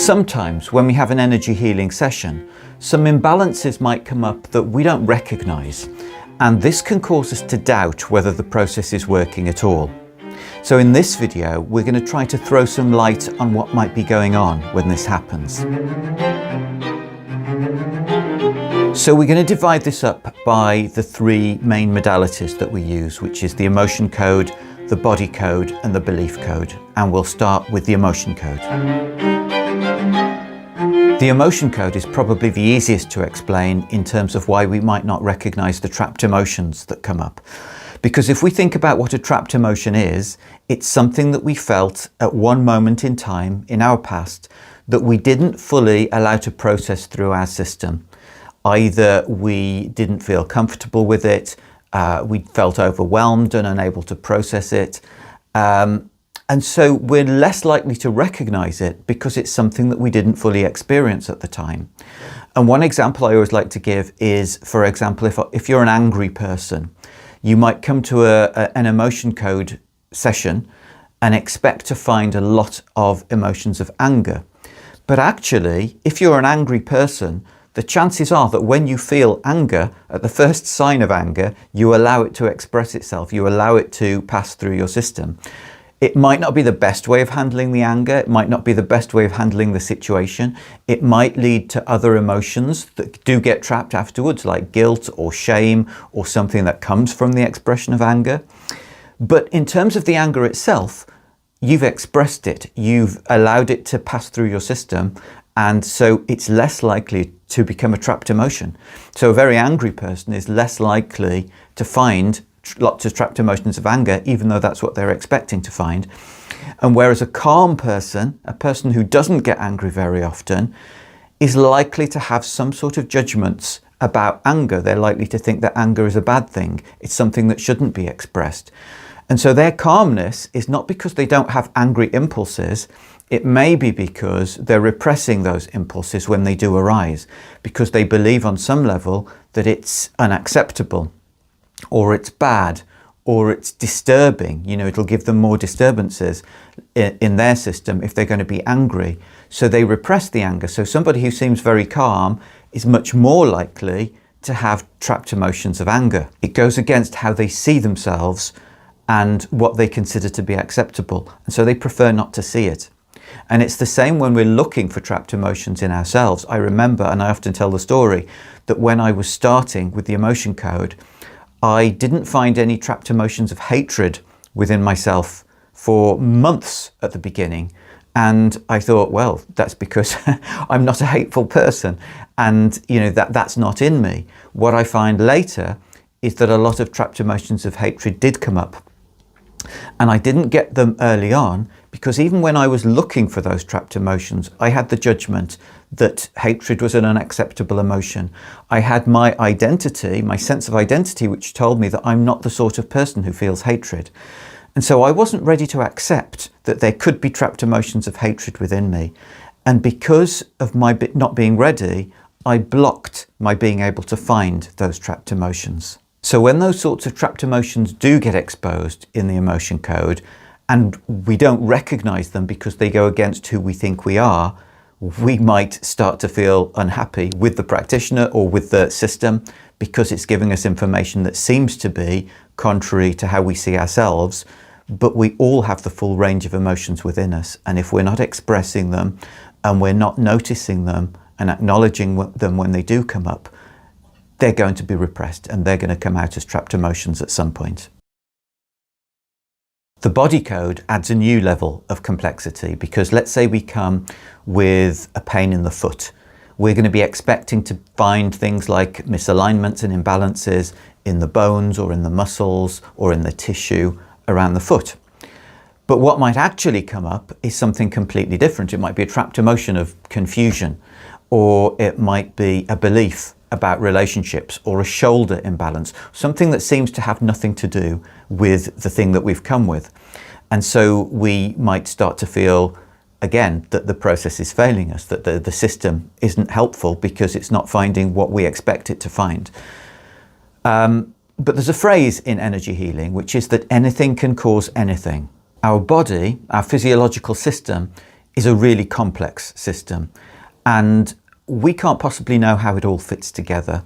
Sometimes when we have an energy healing session, some imbalances might come up that we don't recognise, and this can cause us to doubt whether the process is working at all. So in this video, we're going to try to throw some light on what might be going on when this happens. So we're going to divide this up by the three main modalities that we use, which is the emotion code, the body code and the belief code. And we'll start with the emotion code. The emotion code is probably the easiest to explain in terms of why we might not recognise the trapped emotions that come up. Because if we think about what a trapped emotion is, it's something that we felt at one moment in time in our past that we didn't fully allow to process through our system. Either we didn't feel comfortable with it, we felt overwhelmed and unable to process it. And so we're less likely to recognise it because it's something that we didn't fully experience at the time. And one example I always like to give is, for example, if you're an angry person, you might come to an emotion code session and expect to find a lot of emotions of anger. But actually, if you're an angry person, the chances are that when you feel anger, at the first sign of anger, you allow it to express itself, you allow it to pass through your system. It might not be the best way of handling the anger, it might not be the best way of handling the situation. It might lead to other emotions that do get trapped afterwards, like guilt or shame or something that comes from the expression of anger. But in terms of the anger itself, you've expressed it, you've allowed it to pass through your system, and so it's less likely to become a trapped emotion. So a very angry person is less likely to find lots of trapped emotions of anger, even though that's what they're expecting to find. And whereas a calm person, a person who doesn't get angry very often, is likely to have some sort of judgments about anger. They're likely to think that anger is a bad thing. It's something that shouldn't be expressed. And so their calmness is not because they don't have angry impulses. It may be because they're repressing those impulses when they do arise, because they believe on some level that it's unacceptable, or it's bad, or it's disturbing. You know, it'll give them more disturbances in their system if they're going to be angry. So they repress the anger. So somebody who seems very calm is much more likely to have trapped emotions of anger. It goes against how they see themselves and what they consider to be acceptable. And so they prefer not to see it. And it's the same when we're looking for trapped emotions in ourselves. I remember, and I often tell the story, that when I was starting with the emotion code, I didn't find any trapped emotions of hatred within myself for months at the beginning. And I thought, well, that's because I'm not a hateful person. And you know, that's not in me. What I find later is that a lot of trapped emotions of hatred did come up. And I didn't get them early on because even when I was looking for those trapped emotions, I had the judgment that hatred was an unacceptable emotion. I had my identity, my sense of identity, which told me that I'm not the sort of person who feels hatred. And so I wasn't ready to accept that there could be trapped emotions of hatred within me. And because of my not being ready, I blocked my being able to find those trapped emotions. So when those sorts of trapped emotions do get exposed in the emotion code, and we don't recognise them because they go against who we think we are, we might start to feel unhappy with the practitioner or with the system because it's giving us information that seems to be contrary to how we see ourselves. But we all have the full range of emotions within us. And if we're not expressing them and we're not noticing them and acknowledging them when they do come up, they're going to be repressed and they're going to come out as trapped emotions at some point. The body code adds a new level of complexity because let's say we come with a pain in the foot. We're going to be expecting to find things like misalignments and imbalances in the bones or in the muscles or in the tissue around the foot. But what might actually come up is something completely different. It might be a trapped emotion of confusion, or it might be a belief about relationships or a shoulder imbalance, something that seems to have nothing to do with the thing that we've come with. And so we might start to feel, again, that the process is failing us, that the system isn't helpful because it's not finding what we expect it to find. But there's a phrase in energy healing, which is that anything can cause anything. Our body, our physiological system, is a really complex system, and we can't possibly know how it all fits together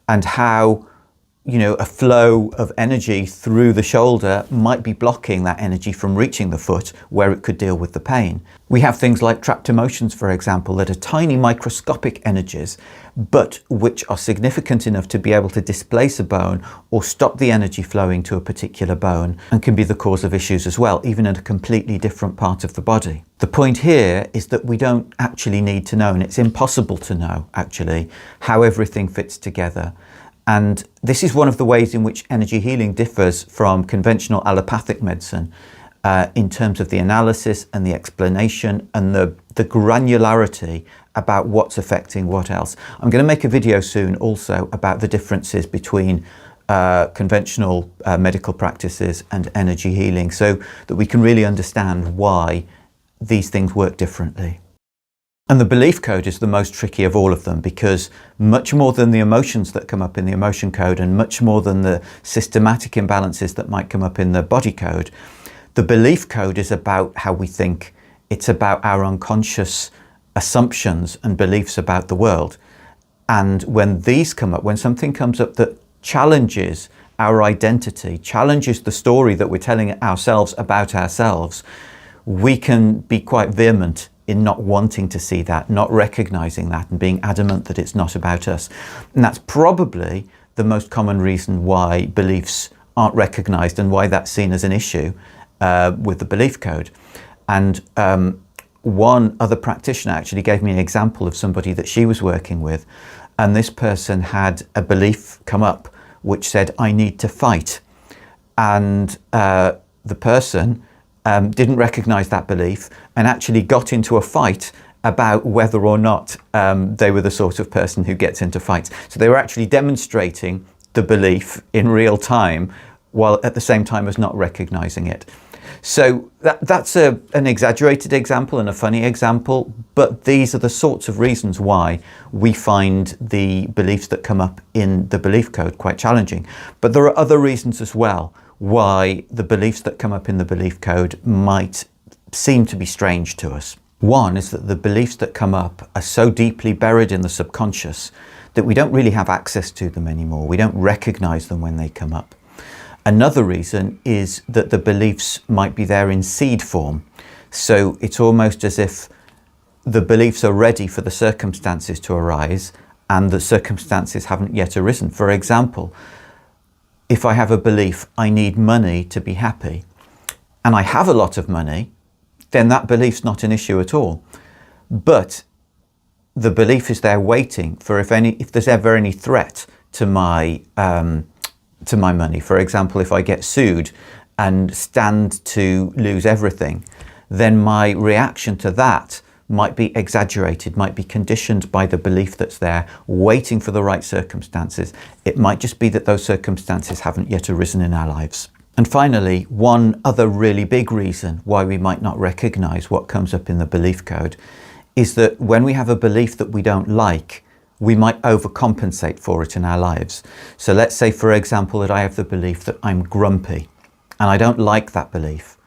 and how, you know, a flow of energy through the shoulder might be blocking that energy from reaching the foot where it could deal with the pain. We have things like trapped emotions, for example, that are tiny microscopic energies, but which are significant enough to be able to displace a bone or stop the energy flowing to a particular bone, and can be the cause of issues as well, even in a completely different part of the body. The point here is that we don't actually need to know, and it's impossible to know actually, how everything fits together. And this is one of the ways in which energy healing differs from conventional allopathic medicine, in terms of the analysis and the explanation and the granularity about what's affecting what else. I'm going to make a video soon also about the differences between conventional medical practices and energy healing, so that we can really understand why these things work differently. And the belief code is the most tricky of all of them, because much more than the emotions that come up in the emotion code, and much more than the systematic imbalances that might come up in the body code, the belief code is about how we think. It's about our unconscious assumptions and beliefs about the world. And when these come up, when something comes up that challenges our identity, challenges the story that we're telling ourselves about ourselves, we can be quite vehement in not wanting to see that, not recognizing that, and being adamant that it's not about us. And that's probably the most common reason why beliefs aren't recognized, and why that's seen as an issue with the belief code. And one other practitioner actually gave me an example of somebody that she was working with, and this person had a belief come up which said, I need to fight. And the person didn't recognize that belief, and actually got into a fight about whether or not they were the sort of person who gets into fights. So they were actually demonstrating the belief in real time, while at the same time as not recognizing it. So that's an exaggerated example and a funny example, but these are the sorts of reasons why we find the beliefs that come up in the belief code quite challenging. But there are other reasons as well why the beliefs that come up in the belief code might seem to be strange to us. One is that the beliefs that come up are so deeply buried in the subconscious that we don't really have access to them anymore. We don't recognize them when they come up. Another reason is that the beliefs might be there in seed form. So it's almost as if the beliefs are ready for the circumstances to arise, and the circumstances haven't yet arisen. For example, if I have a belief, I need money to be happy, and I have a lot of money, then that belief's not an issue at all. But the belief is there waiting for if there's ever any threat to my money. For example, if I get sued and stand to lose everything, then my reaction to that might be exaggerated, might be conditioned by the belief that's there, waiting for the right circumstances. It might just be that those circumstances haven't yet arisen in our lives. And finally, one other really big reason why we might not recognize what comes up in the belief code is that when we have a belief that we don't like, we might overcompensate for it in our lives. So let's say, for example, that I have the belief that I'm grumpy, and I don't like that belief.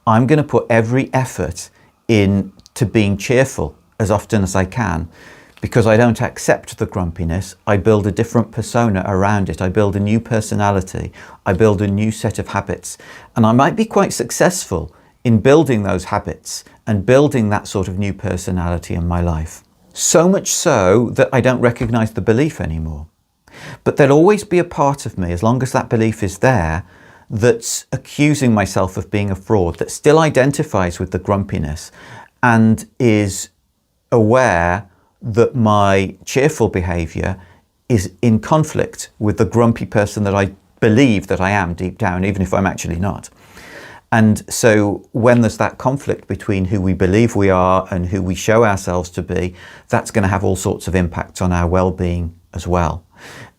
I'm going to put every effort into being cheerful as often as I can, because I don't accept the grumpiness. I build a different persona around it. I build a new personality. I build a new set of habits. And I might be quite successful in building those habits and building that sort of new personality in my life. So much so that I don't recognize the belief anymore. But there'll always be a part of me, as long as that belief is there, that's accusing myself of being a fraud, that still identifies with the grumpiness and is aware that my cheerful behavior is in conflict with the grumpy person that I believe that I am deep down, even if I'm actually not. And so when there's that conflict between who we believe we are and who we show ourselves to be, that's going to have all sorts of impacts on our well-being as well.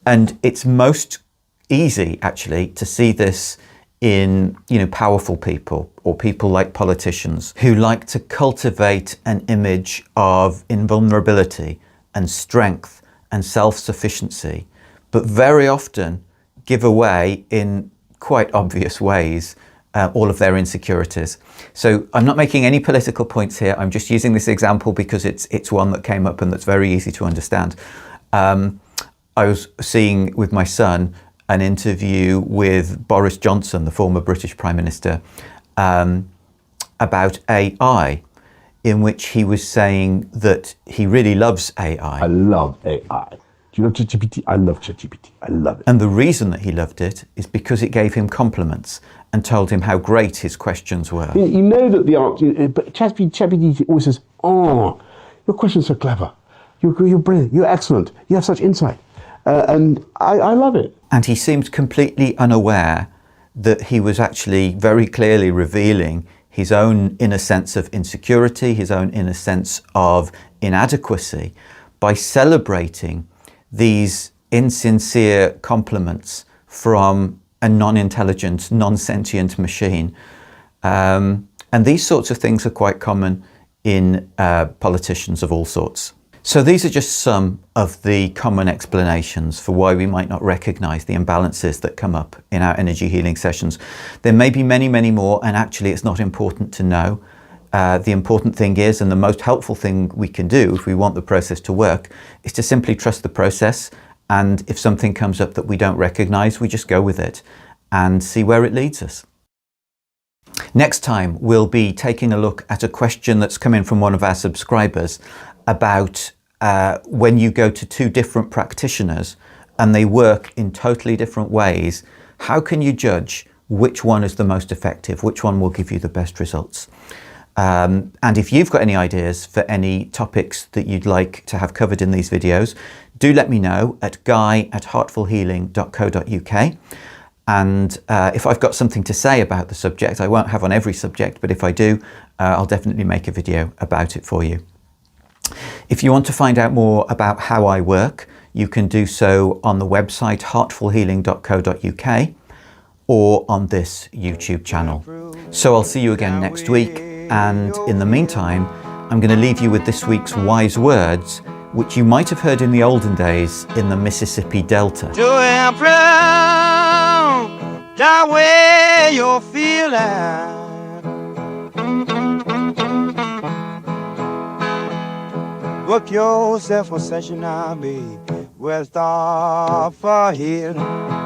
And it's most easy actually to see this in, powerful people, or people like politicians who like to cultivate an image of invulnerability and strength and self-sufficiency, but very often give away in quite obvious ways all of their insecurities. So I'm not making any political points here. I'm just using this example because it's one that came up and that's very easy to understand. I was seeing with my son an interview with Boris Johnson, the former British Prime Minister, about AI, in which he was saying that he really loves AI. I love AI. Do you love ChatGPT? I love ChatGPT. I love it. And the reason that he loved it is because it gave him compliments and told him how great his questions were. You know that the answer, but ChatGPT always says, "Oh, your questions are clever. You're brilliant. You're excellent. You have such insight." And I love it. And he seemed completely unaware that he was actually very clearly revealing his own inner sense of insecurity, his own inner sense of inadequacy, by celebrating these insincere compliments from a non-intelligent, non-sentient machine. And these sorts of things are quite common in politicians of all sorts. So these are just some of the common explanations for why we might not recognize the imbalances that come up in our energy healing sessions. There may be many, many more, and actually it's not important to know. The important thing is, and the most helpful thing we can do if we want the process to work, is to simply trust the process. And if something comes up that we don't recognize, we just go with it and see where it leads us. Next time, we'll be taking a look at a question that's come in from one of our subscribers about when you go to two different practitioners and they work in totally different ways, how can you judge which one is the most effective, which one will give you the best results? And if you've got any ideas for any topics that you'd like to have covered in these videos, do let me know at guy@heartfulhealing.co.uk. And if I've got something to say about the subject, I won't have on every subject, but if I do, I'll definitely make a video about it for you. If you want to find out more about how I work, you can do so on the website heartfulhealing.co.uk or on this YouTube channel. So I'll see you again next week, and in the meantime, I'm going to leave you with this week's wise words, which you might have heard in the olden days in the Mississippi Delta. That way you'll feel it. Book yourself a session, I'll be well start for healing.